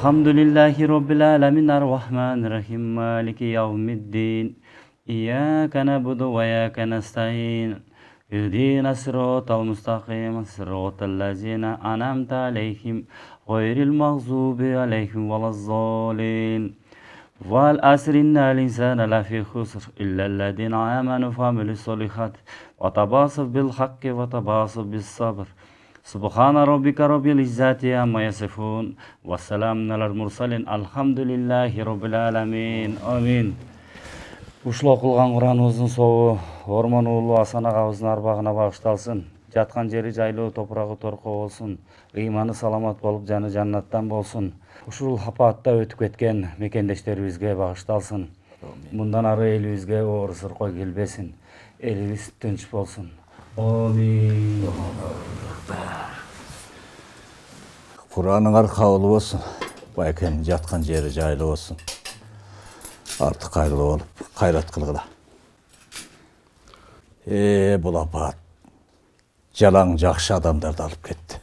Elhamdülillahi Rabbil alemin Errahmanirrahim Maliki yevmiddin İyyâke nebudu ve iyâke nestaîn İhdina sıratal mustaqim sıratal lezîne an'amte aleyhim gayril mağzubi aleyhim velezzâlin Vel asri innel insâne lefî husr illellezîne âmenû ve amilussâlihat ve tebâsav bil hakki ve tebâsav bis sabr Subhana rabbika rabbil izzati amma yasifun ve selamun alel mursalin elhamdülillahi rabbil alamin. Amin. Ушул окулган Кураныбыздын собу Ормон уулу Асан агабыздын арбагына багышталсын. Жаткан жери жайлуу, топурагы торко болсун. Ыйманы саламат болуп, жаны жаннаттан болсун. Ушул апаатта өтүп кеткен мекендештерибизге багышталсын. Мындан ары элибизге оор сыркой келбесин. Элибиз тынч болсун. Amin. Kur'an'ın arkalı olsun. Bayken yatkan yeri caylı olsun. Artık hayırlı olup hayrat kılgıla. Bulapat. Jalan jakşı adamlar da alıp gitti.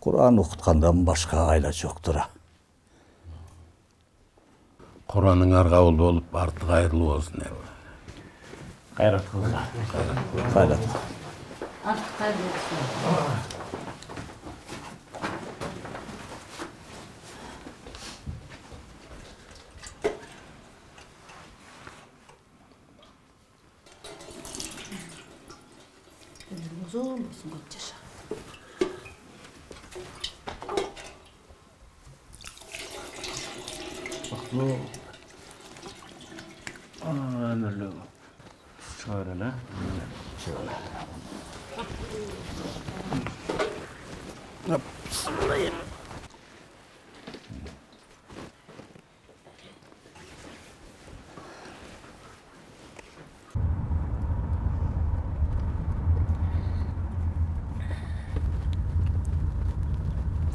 Kur'an okutkandan başka ayla yoktur ha. Kur'an'ın arkalı olup artık hayırlı olsun. Hayrat kılgıla. Hayrat. Artık hayırlı olsun. Zor olmasın geçecek. Bak zor. Ömürlü. Şöyle.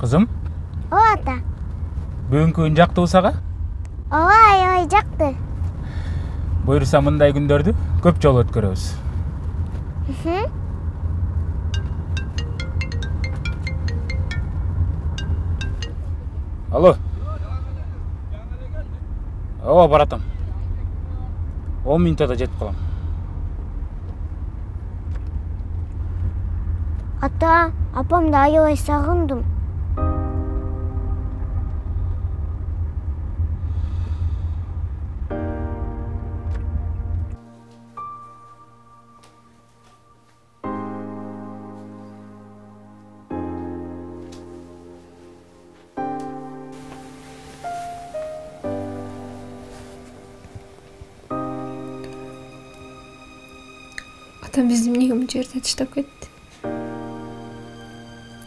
Kızım, O ata. бүгүнкү күн жактыбы сага? Ооба аябай жакты. Буюрса мындай күндөрдү көп жолу өткөрөбүз. Алло. Ооба баратам. 10 минутта жетип калам. Ата, апамды аябай сагындым. Атам бізді эмнеге мынча жерде таштап кетти?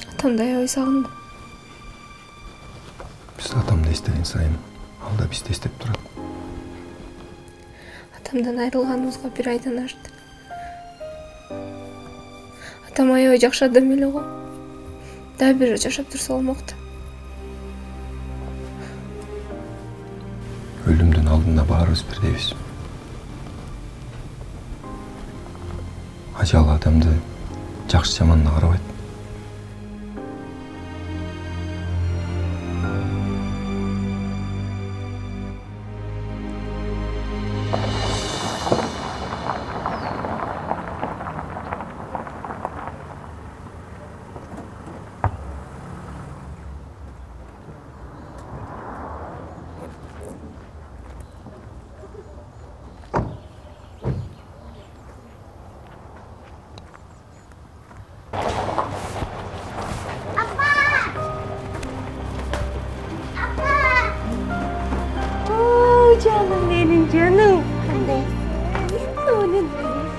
Атамды аябай сагындым. Биз атамды эстеген сайын ал да бизди эстеп турат. Атамдан айрылганыбызга 1 айдан ашты. Атам аябай жакшы адам эле го. Дагы бир жашап турса болмокто. Өлүмдүн алдында баарыбыз бирдейбиз. Ажал адамды жакшы жаманына карабайт. Canım benim canım.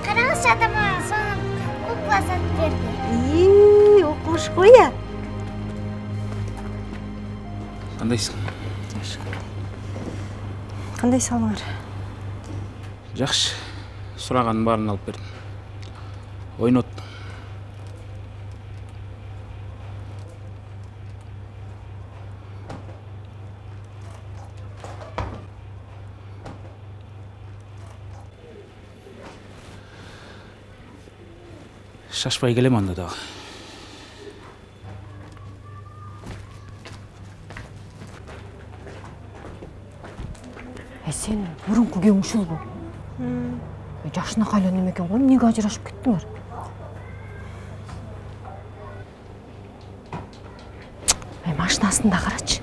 Karangız adama sonra kukla satıp verdi. İyi, okumuş koya. Кандайсың? Қандай салыңар? Жакшы. Сураганын баарын алып бердим. Ойнот. Шашпай келем анда дагы. Сен мурунку күйөөң ушулбу? Жашына кайлан эме экен го, эмнеге ажырашып кеттиңер? Машинасында карачы.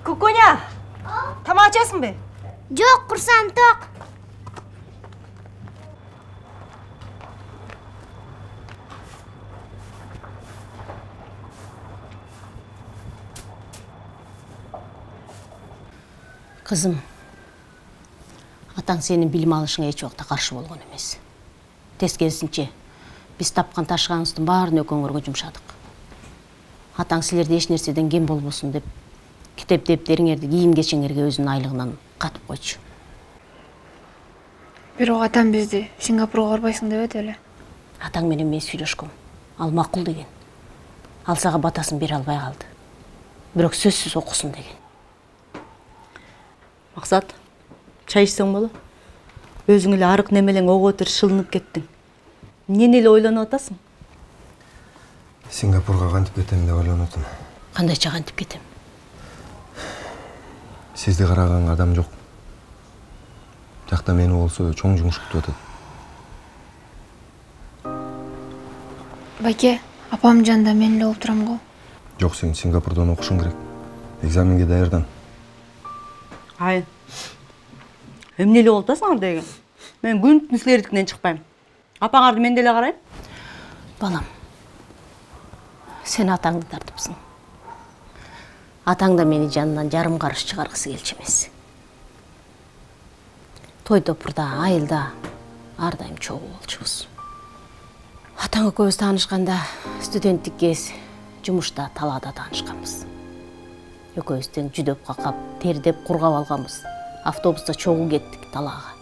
Кукуня, тамақ жесің бе? Жоқ, құрсам тоқ. Қызым, атаң сенің білім алышыңа еш уақытта қаршы болған емес. Тескерісінше, біз тапқан ташығаңыздың барын өкөңөргө жұмшадық. Атаң сілерді еш нәрседен кем болбосын деп, китеп дептериңерди кийим кечиңерге өзүнүн айлыгынан катып койчу. Бирок атам бизди Сингапурга барбайсың дебеди эле. Атаң менен мен сүйлөшкөм. Ал макул деген. Ал сага батасын бере албай калды. Бирок сөзсүз окусун деген. Мақсат, чай ішсең боло? Өзүң эле арык немелең оготур шылынып кеттиң. Эмнени эле ойлонуп атасың? Сингапурга кантип кетем деп ойлонуп атам. Кандайча кантип кетем? Сизди караган адам жок. Жакта мени болсо чоң жумуш күтүп атат. Байке, апам жанында мен эле болуп турам го. Жок, сен Сингапурдан окушуң керек. Экзаменге даярдан. Ай. Эмне эле болуп атасың деген? Мен күн силердикинен чыкпайм. Апаңарды мен деле карайм. Балам, сен атаңды тартыпсың. Атаң да мени жанынан жарым карыш чыгаргысы келчү эмес. той топурда, айылда ар дайым чогуу болчубуз. Атаң экөөбүз таанышканда студенттик кез жумушта талаада таанышканбыз. Экөөбүз тең жүдөп какап, тердеп кургап алганбыз. Автобуста чогуу кеттик талаага.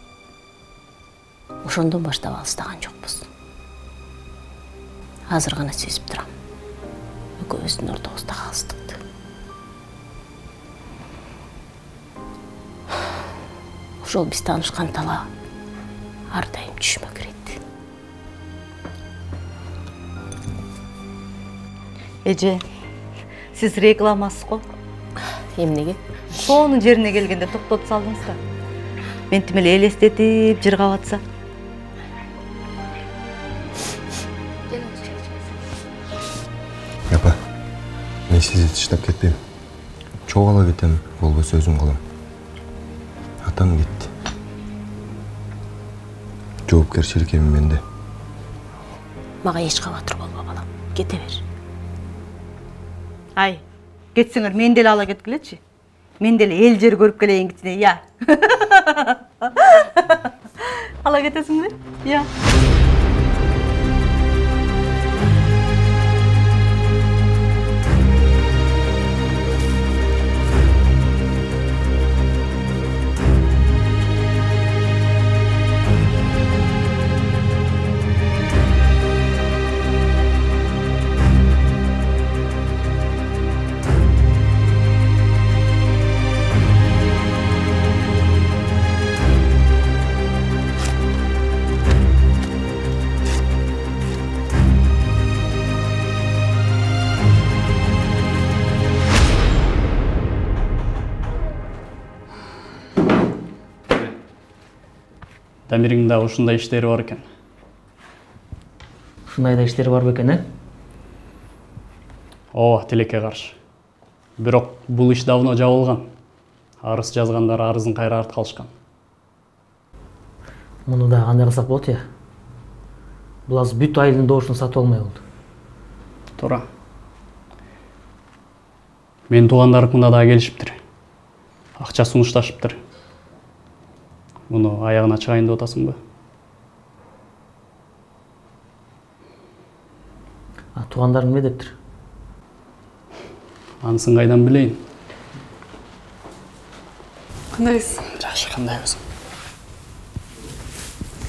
Ошондон баштап алыстаган жокпуз. Азыр гана сезип турам. Экөөбүздүн ортобузда алыстыкты. Ошол биз таанышкан талаа ар дайым түшүмө кирет. Эже, сиз рекламасыз го? Эмнеге? Соонун жерине келгенде токтотуп салдыңыз да. Ментип эле элестетип жыргап атса. Апа, мен сизди таштап кетпейм. Чогуу ала кетем, болбосо өзүм калам. Атам кетти. Жоопкерчилик эми менде. Мага эч кабатыр болма балам. Кете бер. Ай, кетсеңер мен деле ала кеткилечи. Мен деле эл жер көрүп келейин кичине, я. Ала кетесиңби? Я. Дамирдин да ушундай иштери бар экен. Ушундай да иштери бар бекен, Ооба, тилекке каршы. Бирок бул иш давно жабылган. Арыз жазгандар арызын кайра артка алышкан. Муну да кандай кылсак болот я? Бул азыр бүт айылдын добушун сатып алмай болду. Туура. Менин туугандарым мында да келишиптир. Акча сунушташыптыр. Муну аягына чыгайын деп атасыңбы? Туугандарың эмне дептир? Анысын кайдан билейин? Кандайсыз? Жакшы, кандайбыз?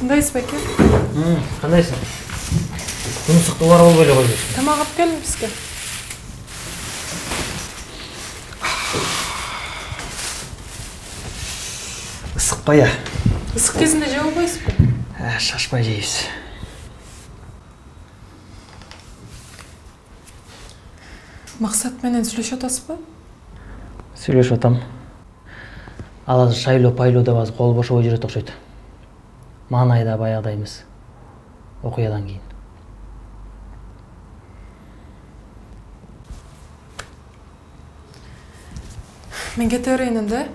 Кандайсыз беке? Кандайсың? Тунусукту бар болбой эле койбойсуң. Тамак алып келдим бизге. Ысык бая. Ысык кезинде жеп албайсызбы? Шашпай жейбиз. Максат менен сүйлөшүп атасызбы? Сүйлөшүп атам. Ал азыр шайлоо пайлоодо базы кол бошобой жүрөт окшойт. Маанай да баягыдай эмес. Окуядан кийин. Мен кете берейин энди.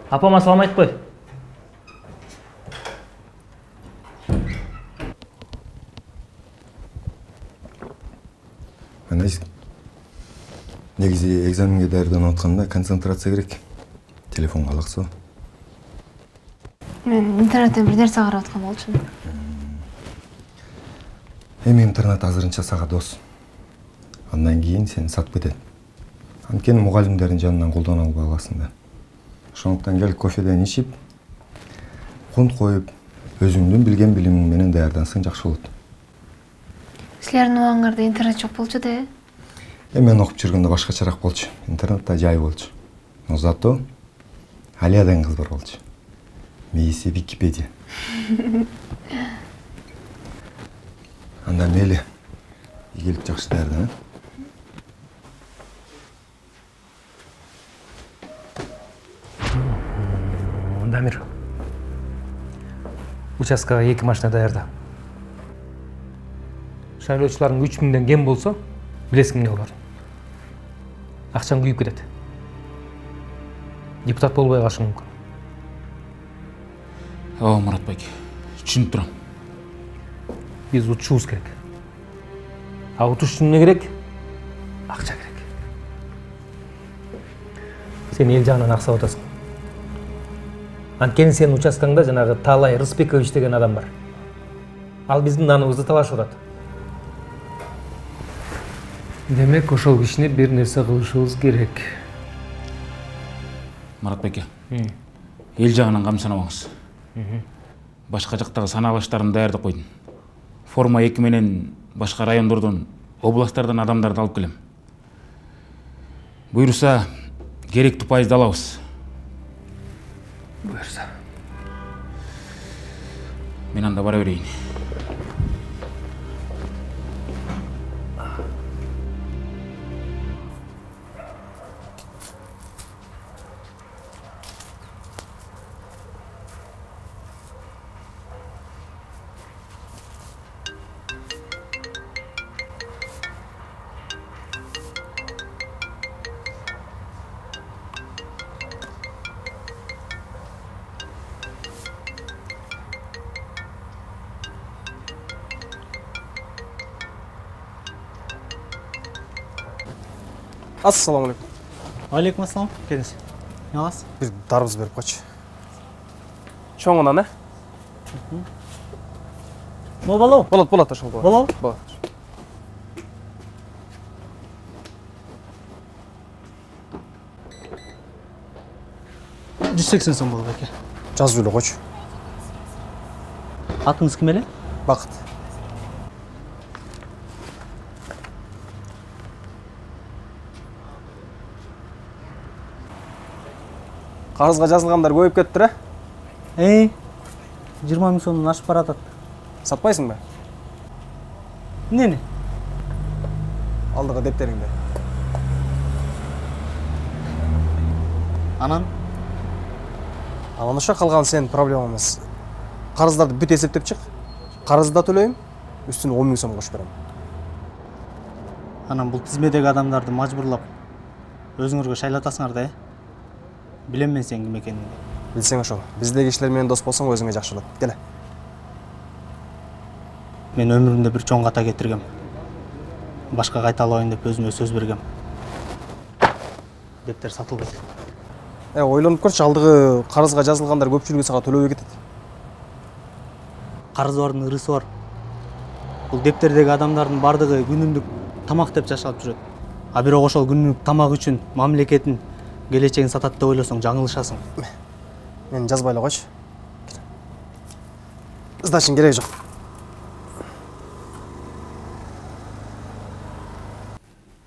Апама салам айтып кой. Негизи экзаменге даярданып атканда концентрация керек. Телефонго алаксоо. Мен интернеттен бир нерсе карап аткан болчумун. Эми интернет азырынча сага дос. Андан кийин сени сатып кетет. Анткени мугалимдердин жанынан колдоно албай каласың да. Ошондуктан кел кофеден ичип, кунт коюп, өзүңдүн билген билимиң менен даярдансаң жакшы болот. Силердин убагыңарда интернет жок болчу да? Мен окуп жүргөндө башкачараак болчу. Интернетте жай болчу. Но зато Алия деген кыз бар болчу. Мээси Википедия. Анда мейли. Игилип жакшы даярдан, Дамир. Участкага 2 машина даярда. Шайлоочуларың 3000ден кем болсо, билесиң эмне болор. Акчаң күйүп кетет. Депутат болбой калышың мүмкүн. Ооба, Мурат байке. Түшүнүп турам. Биз утушубуз керек. А утуш үчүн эмне керек? Акча керек. Сен ел жағынан ақсап атасың. Анткени сенин участкаңда жанагы Таалай Рысбекович деген адам бар. Ал биздин наныбызды талашып атат. Демек, ошол кишини бир нерсе кылышыбыз керек. Марат байке, ел жағынан камсанабаңыз. Башка жактагы саналыштарын даярдап койдум. Форма 2 менен башка райондордон, областтардан адамдарды алып келем. Буйруса, керектүү пайызды алабыз. Буйруса. Мен анда бара берейин. Ассалаумалейкум. Алейкум ассалам. Келіңіз. Не аласыз? Bir дарбыз беріп қойшы. Чоңынан, ә? Болау? Болады, ташыл болады. Болау? Болады. 180 сом болды бәке. Жазып өлі қойшы. Атыңыз кім әлі? Бақыт. Қарызға жазылғандар көйіп кеттір, ә? 20 000 сомнан ашып баратат. Сатпайсың ба? Нені? Алдыға дептеріңді. Анан? Анан ұша қалған сен проблемамыз. Қарыздарды бүт есептеп чық. Қарызды да төлейім, үстіне 10 000 сом қош берем. Анан бұл тізмедегі адамдарды мажбурлап, өзіңірге шайлатасыңар да, Білем мен сен кім екеніңді. Білсең ошол. Біздегі кишилермен дос болсаң өзіңе жакшы болот. Келе. Мен өмірімде бір чоң ката кетиргем. Башка кайталабайын деп өзүмө сөз бергем. Дептер сатылбайт. Ойлонуп көрчү, алдыгы карызга жазылгандар көпчүлүгү сага төлөбөй кетет. Карыз бардын ырысы бар. Бул дептердеги адамдардын бардыгы күнүмдүк тамак деп жашап жүрөт. А бирок ошол күнүмдүк тамак үчүн мамлекеттин келечегин сатат деп ойлосоң жаңылышасың. Мен жазбайлы койчу. Сдачың кереги жок.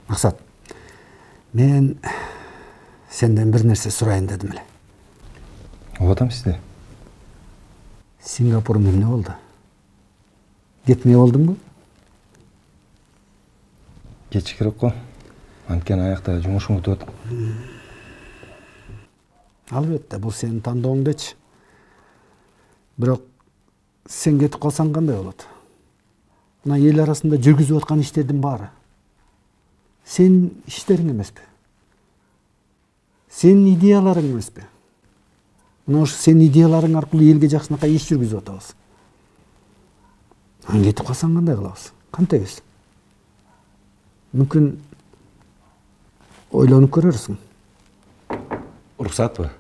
Максат, мен сенден bir нерсе сурайын дедим эле. Оотам сизде. Сингапур эмне болду? Кетмей болдуңбу? Кетиш керек го. Анткени аякта жумушум өтүп атат. Албетте, бул сенин тандооңдечи. Бирок сен кетип калсаң кандай болот? Мына эл арасында жүргүзүп аткан иштердин баары сен иштериң эмеспи? Сенин идеяларың эмеспи? Мына ушу сенин идеяларың аркылуу элге жакшынакай иш жүргүзүп атабыз. Кетип калсаң кандай кылабыз? Кантебиз? Мүмкүн ойлонуп көрөрсүң. Уруксат ба?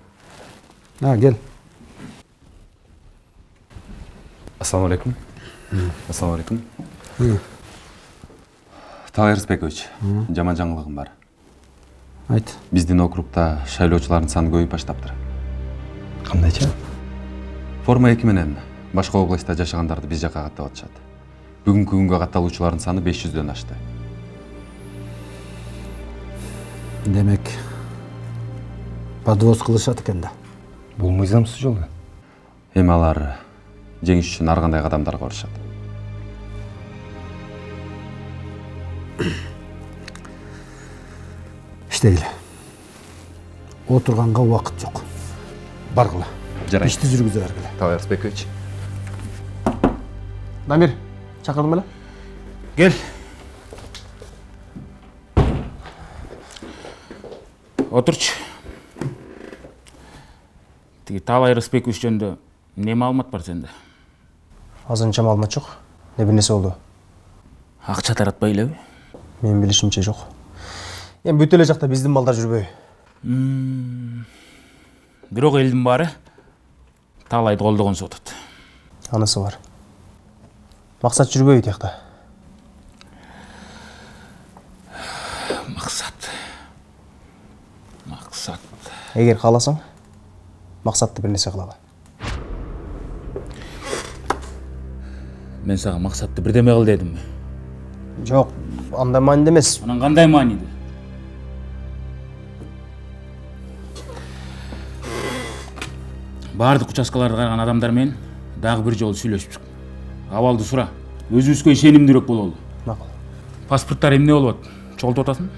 Гел. Ассаламу алейкум. Ассаламу алейкум. Таалай Рысбекович, жаман жаңылыгым бар. Айт. Биздин округда шайлоочулардын саны көбөйүп баштаптыр. Кандайча? Форма 2 менен башка областта жашагандарды биз жакка каттап атышат. Бүгүнкү күнгө катталуучулардын саны 500дөн ашты. Демек, подвоз кылышат экен да. Бул мыйзамсыз жол. Эми алар жеңиш үчүн ар кандай кадамдарга барышат. İşteyли. Oturganга убакыт жок. Баргыла. Жарайт. Ишти жүргүзө бергиле. Таалай Рысбекович. Дамир, чакырдың беле? Кел. Отурчу. Тиги Таалай Рысбекович жөнүндө эмне маалымат бар сенде? Азырынча маалымат жок. Не бир нерсе болду? Акча таратпай элеби? Менин билишимче жок. Эми бүт эле жакта биздин балдар жүрбөй. Бирок элдин баары Таалайды колдогон сотот. Анысы бар. Максат жүрбөйбү тиякта. Максат. Эгер кааласаң, Максатты бир нерсе кылалы. Мен сага Максатты бирдеме кыл дедимби? Жок, андай мааниде эмес. Анан кандай мааниде? Бардык участкаларды караган адамдар менен дагы бир жолу сүйлөшүп чык. Абалды сура. Өзүбүзгө ишенимдүүрөөк бололу. Макул. Паспорттар эмне болуп атат? Чогултуп атасың?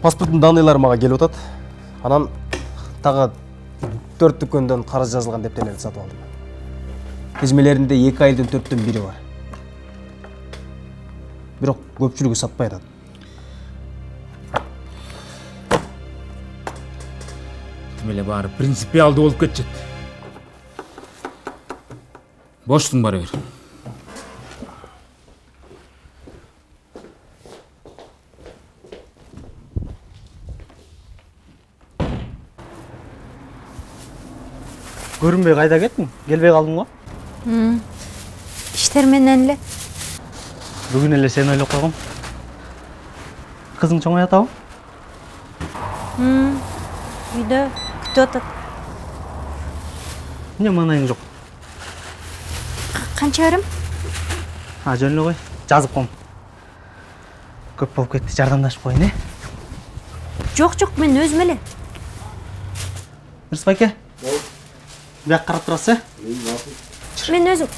Паспорттун данныйлары мага келип атат. Анан тагы 4 дүкөндөн карыз жазылган дептерlerди сатып алдым. Тизмелеринде 2 айылдын 4төн 1 бар. Бирок көпчүлүгү сатпай атат. Демеле баары принципиалдуу болуп кетчүт. Боштуң бара бер. Көрүнбөй кайда кеттиң? Келбей калдың го? Иштер менен эле. Бүгүн эле сени ойлоп койгом. Кызың чоңой атабы? Үйдө күтүп атат. Эмне маанайың жок? Канча берем? Жөн эле кой. Жазып коем. Көп болуп кетти, жардамдашып коеюн, Жок, мен өзүм эле. Мырс байке. Бияк карап турасыз, Мен өзүм.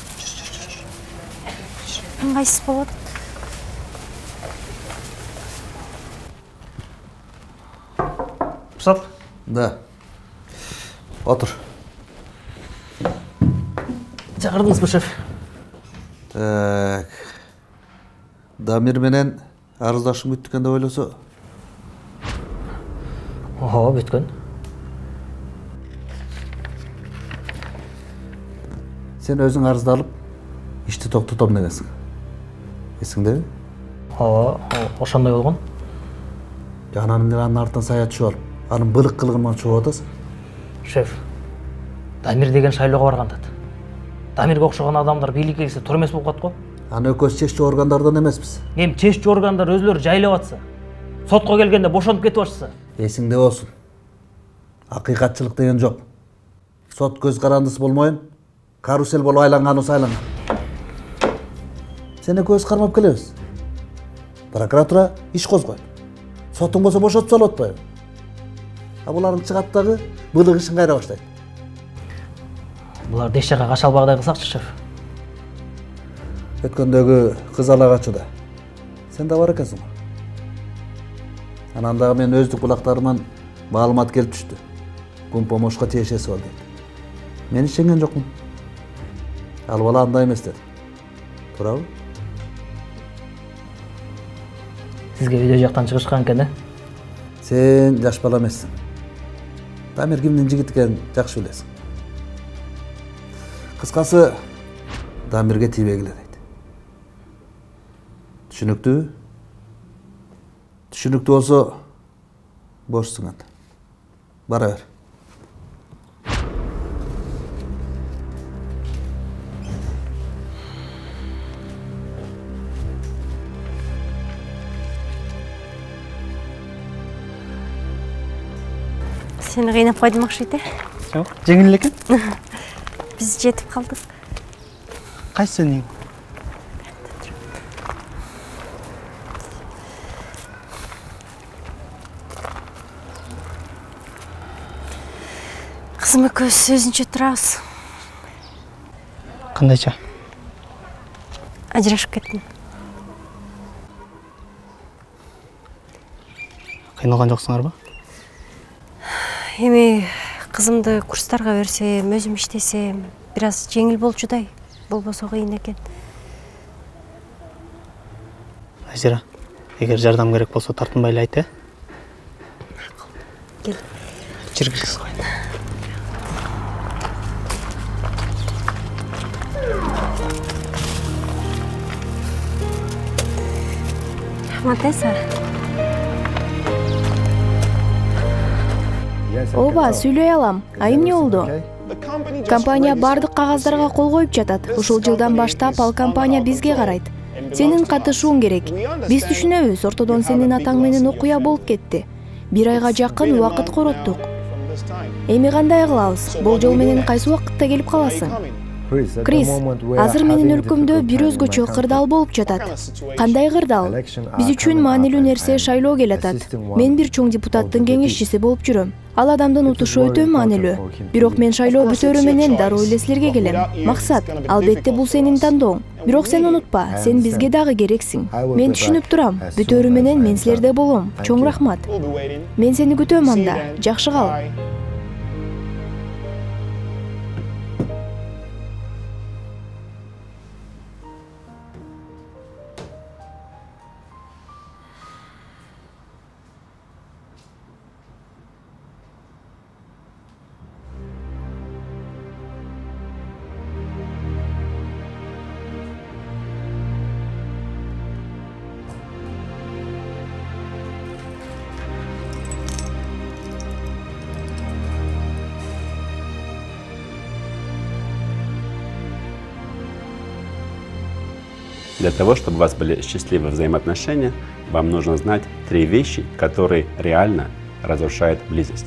Ыңгайсыз болот. Рұқсат? Да. Отур. Чакырдыңыз бе, шеф? Так. Дамир менен арыздашың бүткөн деп ойлосо. Бүткөн. Сен өзүң арыздалып, ишти токтотом дегенсиң. Эсиңдеби? Ошондой болгон. Анан эмне анын артынан сая түшүп алып, анын былык кылыгынан чогуу атасың? Шеф, Дамир деген шайлоого баргандат. Дамирге окшогон адамдар бийликке келсе тур эмес болуп калат го. Аны экөөбүз чеччү органдардан эмеспиз. Эми чеччү органдар өзүлөрү жайлап атса, сотко келгенде бошонуп кетип атышса. Эсиңде болсун. Акыйкатчылык деген жок. Сот көз карандысы болмойын, карусел болуп айланган айланган. Сени көз кармап келебиз. Прокуратура иш козгойт. Сотуң болсо бошотуп салып атпайбы? Булардын чыгат дагы былык ишин кайра баштайт. Буларды эч жака кача албагыдай кылсакчы, шеф. Өткөндөгү кыз ала качууда. Сен да бар экенсиң. Анан дагы мен өздүк булактарыман маалымат келип түштү. Кумпомошко тиешеси бол дейт. Мен ишенген жокмун. Ал бала андай эмес деди. Туурабы? Сизге үйдө жактан чыгышкан экен, Сен жаш бала эмессиң. Дамир кимдин жигити экенин жакшы билесиң. Кыскасы, Дамирге тийбегиле дейт. Түшүнүктүүбү? Түшүнүктүү болсо бошсуң анда. Бара бер. Сени кыйнап койдум окшойт, Жок, жеңил эле экен. Биз жетип калдык. Кайсы сенин? Кызым экөөбүз өзүнчө турабыз. Кандайча? Ажырашып кеттим. Кыйналган жоксуңарбы? Эми кызымды курстарга берсем, өзүм иштесем, бир аз жеңил болчудай. Болбосо кыйын экен. Азира, эгер жардам керек болсо тартынбай эле айт, Кел. Жиргиз койгун. Матеса. Ооба, сүйлөй алам. Ай эмне болду? Компания бардык кагаздарга кол коюп жатат. Ушул жылдан баштап ал компания бизге карайт. Сенин катышууң керек. Биз түшүнөбүз, ортодон сенин атаң менен окуя болуп кетти. 1 айга жакын убакыт короттук. Эми кандай кылабыз? Болжол менен кайсы убакытта келип каласың? Крис, азыр менин өлкөмдө бир өзгөчө кырдаал болуп жатат. Кандай кырдаал? Биз үчүн маанилүү нерсе шайлоо келатат. Мен бир чоң депутаттын кеңешчиси болуп жүрөм. Ал адамдын утушу өтө маанилүү. Бирок мен шайлоо бүтөрү менен дароо эле силерге келем. Максат, албетте бул сенин тандооң. Бирок сен унутпа, сен бизге дагы керексиң. Мен түшүнүп турам. Бүтөрү менен мен силерде болом. Чоң рахмат. Мен сени күтөм анда. Жакшы кал. Для того, чтобы у вас были счастливые взаимоотношения, вам нужно знать 3 вещи, которые реально разрушают близость.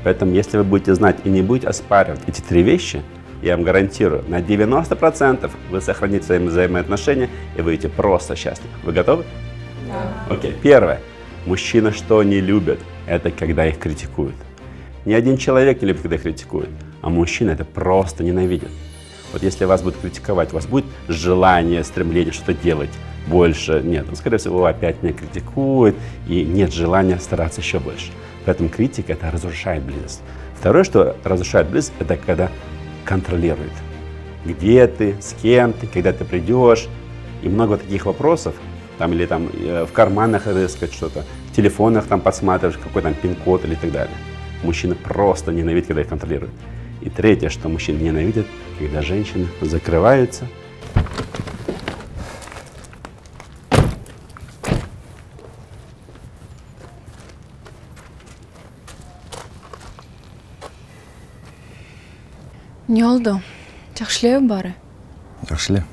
Поэтому, если вы будете знать и не будете оспаривать эти 3 вещи, я вам гарантирую, на 90% вы сохраните свои взаимоотношения и будете просто счастливы. Вы готовы? Да. Окей. Первое. Мужчины что не любят? Это когда их критикуют. Ни один человек не любит, когда их критикуют, а мужчина это просто ненавидит. Вот если вас будут критиковать, у вас будет желание, стремление что-то делать больше. Нет, скорее всего, опять меня критикует, и нет желания стараться еще больше. Поэтому критика это разрушает близость. Второе, что разрушает близость, это когда контролирует. Где ты, с кем ты, когда ты придешь. И много таких вопросов, там, или там в карманах рыскать что-то, в телефонах там подсматриваешь, какой там пин-код или так далее. Мужчины просто ненавидят, когда их контролируют. И третье, что мужчины ненавидят, когда женщины закрываются. Не oldu? Жакшы элеби баары? Жакшы эле.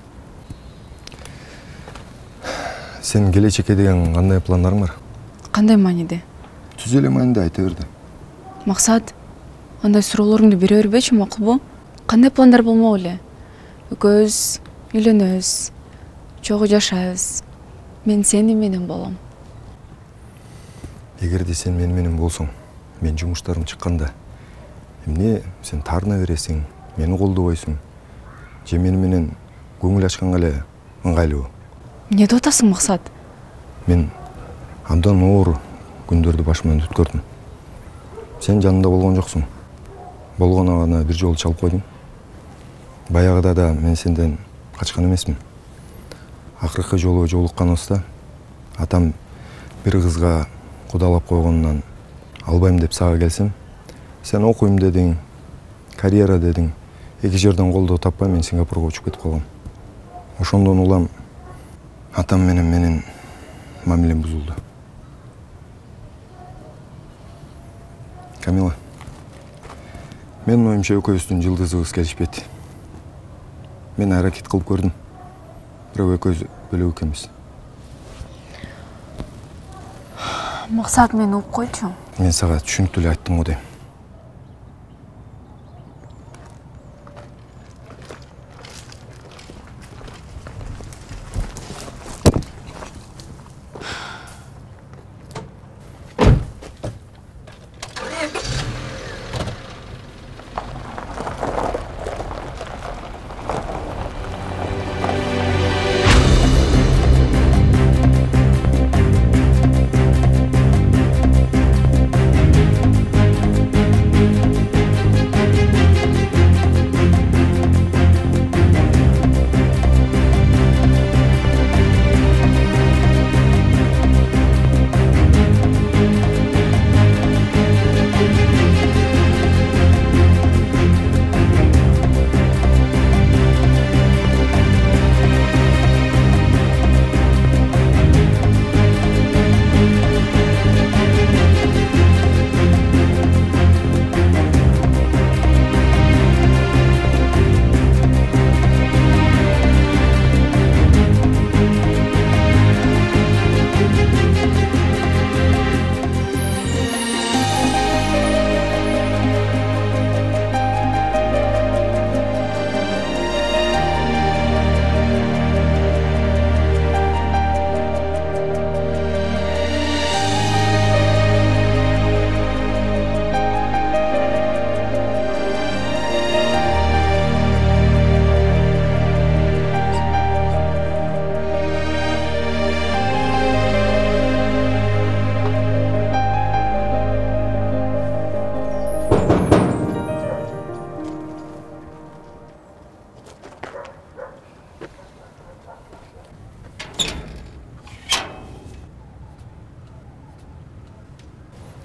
Сенин келечекке деген кандай пландарың бар? Кандай мааниде? Түз эле мааниде айта берди. Максат, андай суроолоруңду бере бербечи, макулбу? Кандай пландар болмок эле? Экөөбүз үйлөнөбүз, чогуу жашайбыз. Мен сени менен болом. Эгерде сен мени менен болсоң, мен жумуштарым чыкканда, эмне сен таарына бересиң, мени колдобойсуң, же мени менен көңүл ачканга эле ыңгайлуу? Эмне деп атасың, Максат? Мен андан оор күндөрдү башыман өткөрдүм. Сен жанында болгон жоксуң. Болгоно гана бир жолу чалып койдуң. Баягыда да мен сенден качкан эмесмин. Акыркы жолу жолукканыбызда атам бир кызга кудалап койгонунан албайм деп сага келсем, сен окуйм дедиң, карьера дедиң. Эки жерден колдоо таппай мен Сингапурга учуп кетип калгам. Ошондон улам атам менен менин мамилем бузулду. Камила, менин оюмча экөөбүздүн жылдызыбыз келишпейт. Мен аракет кылып көрдүм. Бирок экөөбүз бөлөк экенбиз. Максат, мени угуп койчу. Мен сага түшүнүктүү эле айттым го дейм.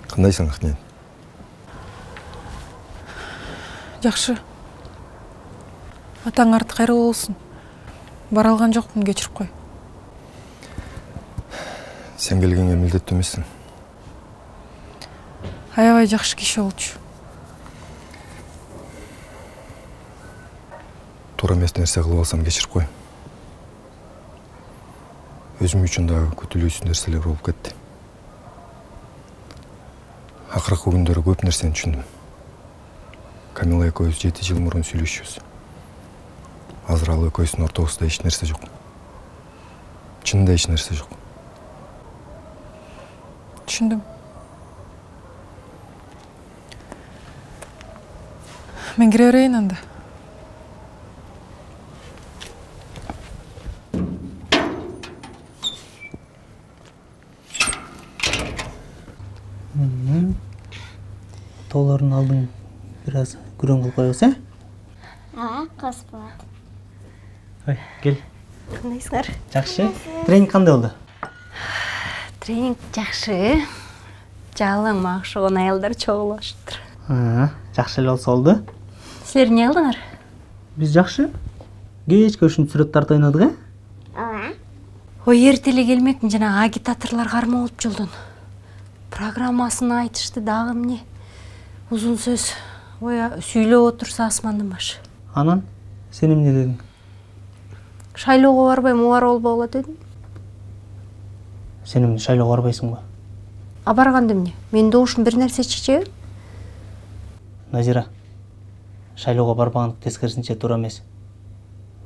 Кандайсың, Ахмет? Жакшы. Атаң арты кайрылуу болсун. Бара алган жокмун, кечирип кой. Сен келгенге милдеттүү эмессиң. Аябай жакшы киши болчу. Туура эмес нерсе кылып алсам кечирип кой. Өзүм үчүн дагы күтүлүүсүз нерселер болуп кетти. Акыркы күндөрү көп нерсени түшүндүм. Камила экөөбүз 7 жыл мурун сүйлөшүбүз. Азыр ал экөөбүздүн ортобузда эч нерсе жок. Чынында эч нерсе жок. Түшүндүм. Мен кире берейин анда. Тоолорун алдың бираз күрөң кылып коебуз, Кыз болот. Ой, кел. Кандайсыңар? Жакшы. Тренинг кандай болду? Тренинг жакшы. Жалаң макшыгон аялдар чогулуштур. Жакшы эле болсо болду. Силер эмне кылдыңар? Биз жакшы. Кечке ушинтип сүрөттөрдү ойнодук, Ой, эртеле келмекмин, жана агитаторлор карма болуп жолдон. Программасын айтышты дагы эмне? Узун сөз. Ой, сүйлөп отурса асмандын башы. Анан сен эмне дедиң? Шайлоого барбайм, убар болбогула дедим. Сен эмне шайлоого барбайсыңбы? А барганда эмне? Менин добушум бир нерсе чечеби? Назира, шайлоого барбагандык тескерисинче туура эмес.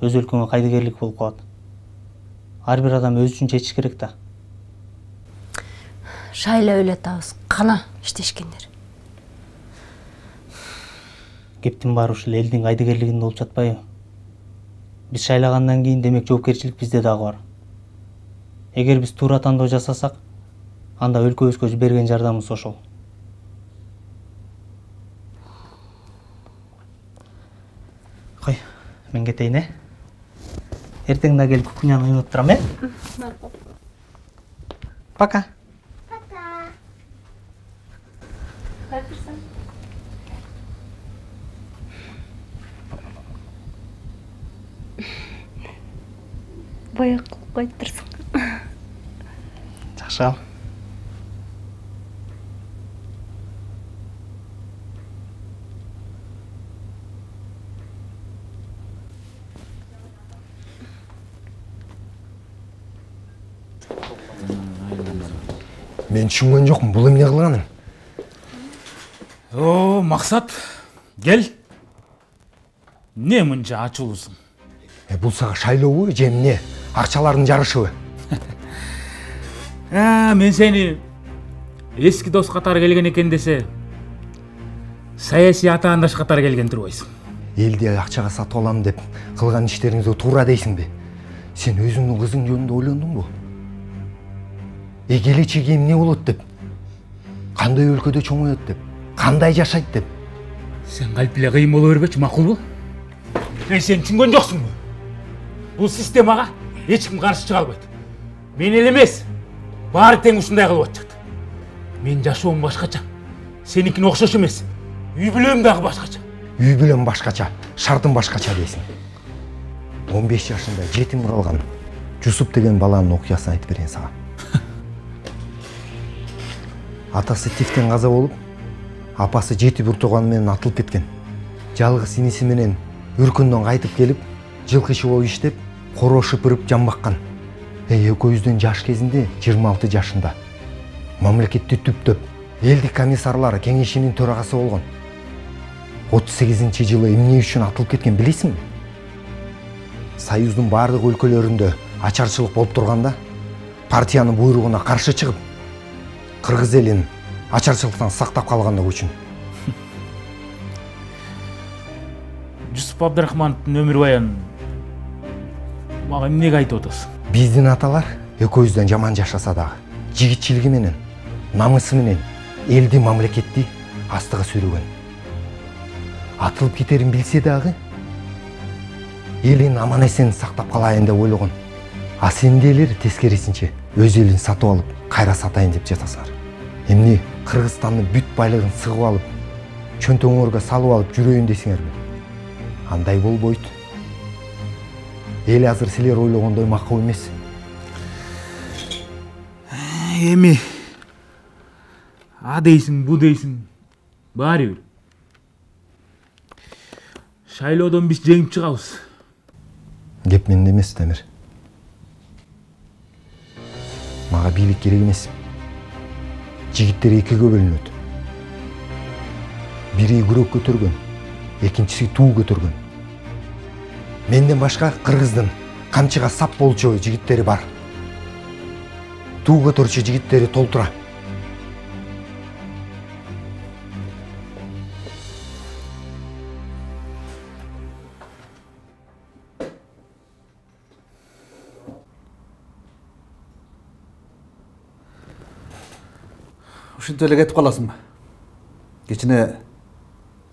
Өз өлкөңө кайдыгерлик болуп калат. Ар бир адам өз үчүн чечиш керек да. Шайлап эле атабыз, кана иштешкендер. Кептин баары ушул элдин кайдыгерлигинде болуп жатпайбы? Биз шайлагандан кийин демек жоопкерчилик бизде дагы бар. Эгер биз туура тандоо жасасак, анда өлкөбүзгө берген жардамыбыз ошол. Кой, мен кетейин, Эртең да келип кухняны ойноп турам, Пока. Бояк кылып коюп турсуң. Жакшы ал. Мен түшүнгөн жокмун, бул эмне кылганың? О, Максат, кел. Не мынча ачуулусуң? Бул сага шайлообу же эмне? Акчалардын жарышыбы? Мен сени эски дос катары келген экен десе, саясий атаандаш катары келген турбайсың. Элди акчага сатып алам деп кылган иштериңизди туура дейсиңби? Сен өзүңдүн кызың жөнүндө ойлондуңбу? Келечеги эмне болот деп? Кандай өлкөдө чоңоет деп? Кандай жашайт деп? Сен калп эле кыйын боло бербечи, макулбу? Сен түшүнгөн жоксуңбу? Бул системага эч ким каршы чыга албайт. Мен эле эмес, баары тең ушундай кылып атышат. Мен жашоом башкача, сеникине окшош эмес. Үй бүлөм дагы башкача. Үй бүлөм башкача, шартым башкача дейсиң. 15 жашында жетим калган Жусуп деген баланын окуясын айтып берейин сага. Атасы тифтен каза болуп, апасы 7 бир тууганы менен атылып кеткен. Жалгыз иниси менен өркөндөн кайтып келип, жылкышы болуп иштеп, коро шыпырып жан баккан. Экөөбүздүн жаш кезинде 26 жашында мамлекетти түптөп, элдик комиссарлары кеңешинин төрагасы болгон. 38-жылы эмне үчүн атылып кеткен билесиңби? Союздун бардык өлкөлөрүндө ачарчылык болуп турганда, партиянын буйругуна каршы чыгып, кыргыз элин ачарчылыктан сактап калгандыгы үчүн. Жусуп Абдрахмановдун өмүр баянын мага эмнеге айтып атасың? Биздин аталар экөөбүздөн жаман жашаса дагы, жигитчилиги менен, намысы менен элди, мамлекетти астыга сүйрөгөн. Атылып кетерин билсе дагы, элин аман эсен сактап калайын деп ойлогон. А сендейлер тескерисинче өз элин сатып алып, кайра сатайын деп жатасыңар. Эмне Кыргызстандын бүт байлыгын сыгып алып, чөнтөңөргө салып алып жүрөйүн десиңерби? Андай болбойт. Эл азыр силер ойлогондой макул эмес. Эми а дейсиң, бу дейсиң, баары бир. Шайлоодон биз жеңип чыгабыз. Кеп менде эмес, Темир. Мага бийлик керек эмес. Жигиттер экиге бөлүнөт. Бири күрөк көтөргөн, экинчиси туу көтөргөн. Менден башка Кыргыздын камчыга сап болчу жигиттери бар. Туу көтөрчү жигиттери толтура. Ушинтип эле кетип каласыңбы? Кечине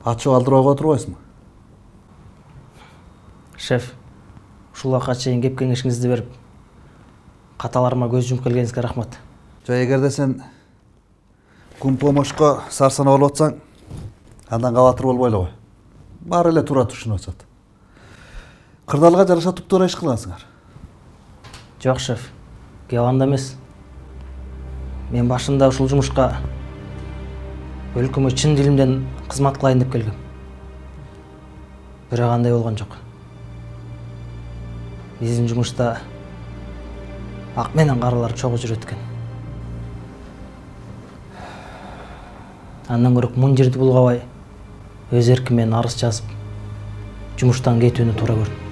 ачып алдырууга отурбайсыңбы? Шеф, ушул убакка чейин кеп кеңешиңизди берип, каталарыма көз жумуп келгениңизге рахмат. Жай эгерде сен күн помошко сарсанаа болуп атсаң, андан кабатыр болбой эле кой. Баары эле туура түшүнүп атат. Кырдаалга жараша туптуура иш кыласыңар. Жок, шеф, кеп анда эмес. Мен башында ушул жумушка өлкөмө чын дилимден кызмат кылайын деп келгем. Бирок андай болгон жок. Биздин жумушта ак менен каралар чогуу жүрөт экен. Андан көрөк мун жерди булгабай, өз эркимен арыз жазып, жумуштан кетүүнү туура көрдүм.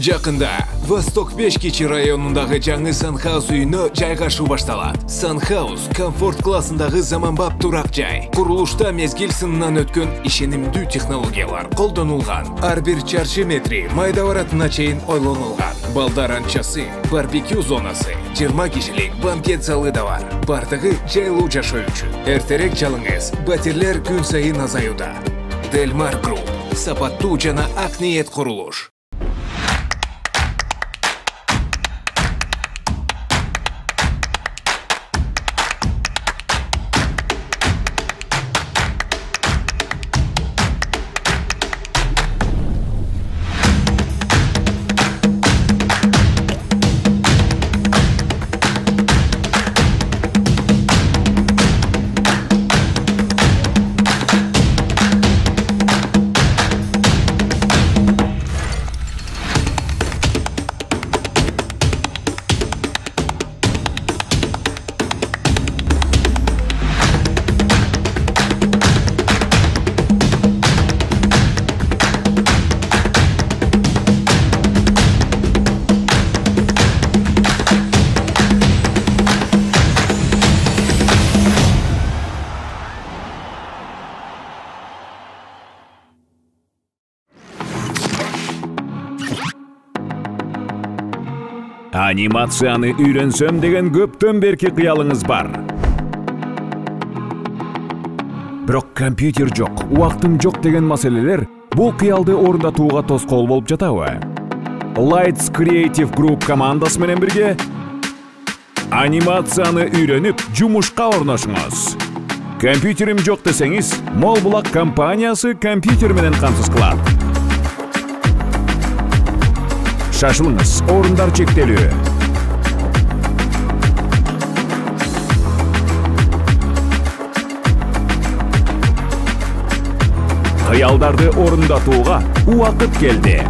Жақында Восток 5 кечи районундагы жаңы Санхаус үйүнө жайгашуу башталат. Санхаус комфорт классындагы заманбап турак жай. Курулушта мезгил сынынан өткөн ишенимдүү технологиялар колдонулган. Ар бир чарчы метри майда баратына чейин ойлонулган. Балдар анчасы, барбекю зонасы, 20 кишилик банкет залы да бар. Бардыгы жайлуу жашоо үчүн. Эртерээк жалыңыз, батирлер күн сайын азаюуда. Делмар Групп, сапаттуу жана ак ниет курулуш. Анимацияны үйренсем деген көптөн берки кыялыңыз бар. Бирок компьютер жок, убактым жок деген маселелер бул кыялды орундатууга тоскоол болуп жатабы? Lights Creative Group командасы менен бирге анимацияны үйрөнүп, жумушка орношуңуз. Компьютерим жок десеңиз, Молбулак компаниясы компьютер менен камсыз кылат. Шашылыңыз, орундар чектелүү. Кыялдарды орундатууга убакыт келди.